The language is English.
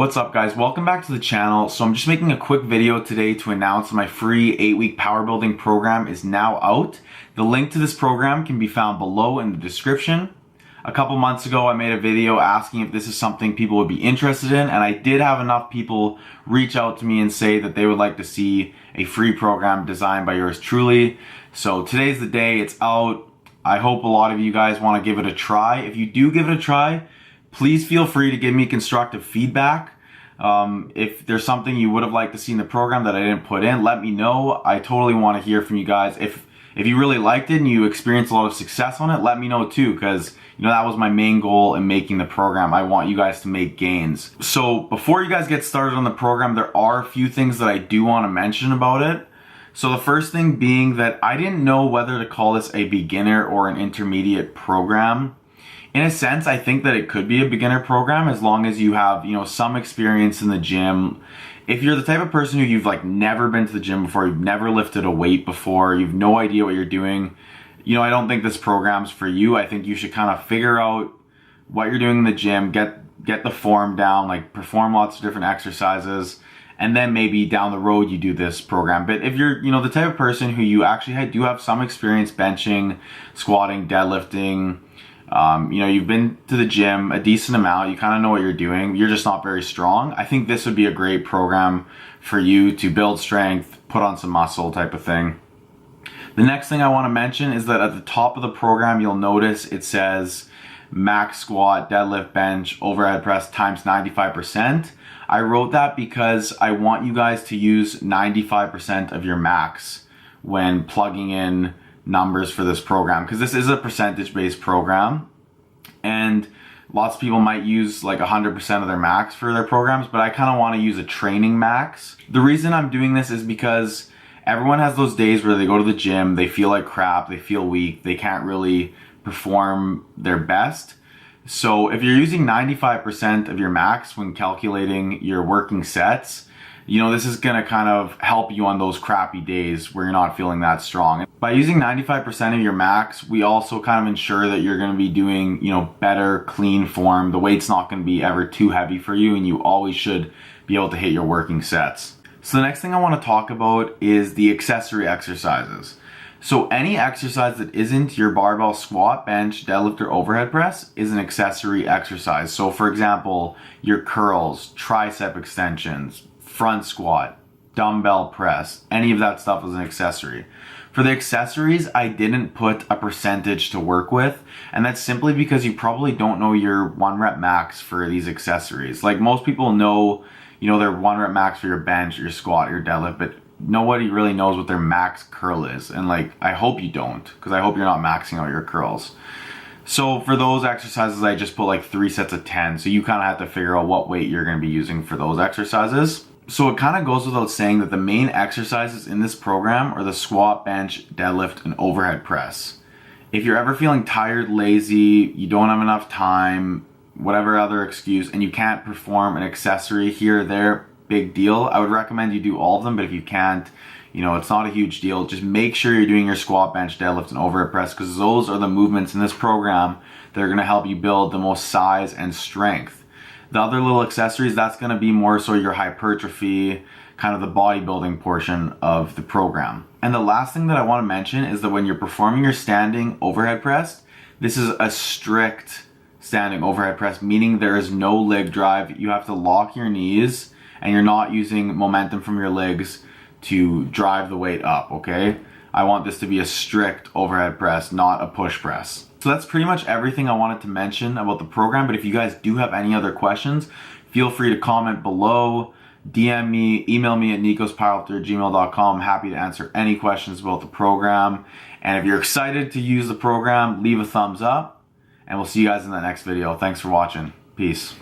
What's up guys, welcome back to the channel. So I'm just making a quick video today to announce my free 8-week power building program is now out. The link to this program can be found below in the description. A couple months ago I made a video asking if this is something people would be interested in, and I did have enough people reach out to me and say that they would like to see a free program designed by yours truly. So today's the day, it's out. I hope a lot of you guys want to give it a try. If you do give it a try, please feel free to give me constructive feedback. If there's something you would have liked to see in the program that I didn't put in, let me know. I totally want to hear from you guys. If you really liked it and you experienced a lot of success on it, let me know too, because that was my main goal in making the program. I want you guys to make gains. So before you guys get started on the program, there are a few things that I do want to mention about it. So the first thing being that I didn't know whether to call this a beginner or an intermediate program. In a sense, I think that it could be a beginner program as long as you have, some experience in the gym. If you're the type of person who you've never been to the gym before, you've never lifted a weight before, you've no idea what you're doing, I don't think this program's for you. I think you should kind of figure out what you're doing in the gym, get the form down, perform lots of different exercises, and then maybe down the road you do this program. But if you're, the type of person who you actually do have some experience benching, squatting, deadlifting, you've been to the gym a decent amount, you kind of know what you're doing, you're just not very strong, I think this would be a great program for you to build strength, put on some muscle type of thing. The next thing I want to mention is that at the top of the program, you'll notice it says max squat, deadlift, bench, overhead press times 95%. I wrote that because I want you guys to use 95% of your max when plugging in numbers for this program, because this is a percentage-based program and lots of people might use 100% of their max for their programs, but I kind of want to use a training max. The reason I'm doing this is because everyone has those days where they go to the gym, they feel like crap, they feel weak, they can't really perform their best. So if you're using 95% of your max when calculating your working sets, this is going to kind of help you on those crappy days where you're not feeling that strong. By using 95% of your max, we also kind of ensure that you're going to be doing, better clean form. The weight's not going to be ever too heavy for you, and you always should be able to hit your working sets. So the next thing I want to talk about is the accessory exercises. So any exercise that isn't your barbell squat, bench, deadlift, or overhead press is an accessory exercise. So for example, your curls, tricep extensions, front squat, dumbbell press, any of that stuff is an accessory. For the accessories, I didn't put a percentage to work with, and that's simply because you probably don't know your 1 rep max for these accessories. Most people know, their 1 rep max for your bench, your squat, your deadlift, but nobody really knows what their max curl is. And I hope you don't, because I hope you're not maxing out your curls. So for those exercises, I just put 3 sets of 10. So you kind of have to figure out what weight you're going to be using for those exercises. So it kind of goes without saying that the main exercises in this program are the squat, bench, deadlift, and overhead press. If you're ever feeling tired, lazy, you don't have enough time, whatever other excuse, and you can't perform an accessory here or there, big deal. I would recommend you do all of them, but if you can't, it's not a huge deal. Just make sure you're doing your squat, bench, deadlift, and overhead press, because those are the movements in this program that are going to help you build the most size and strength. The other little accessories, that's going to be more so your hypertrophy, kind of the bodybuilding portion of the program. And the last thing that I want to mention is that when you're performing your standing overhead press, this is a strict standing overhead press, meaning there is no leg drive. You have to lock your knees and you're not using momentum from your legs to drive the weight up, okay? I want this to be a strict overhead press, not a push press. So that's pretty much everything I wanted to mention about the program, but if you guys do have any other questions, feel free to comment below, DM me, email me at nikospowerlifter@gmail.com. I'm happy to answer any questions about the program. And if you're excited to use the program, leave a thumbs up, and we'll see you guys in the next video. Thanks for watching. Peace.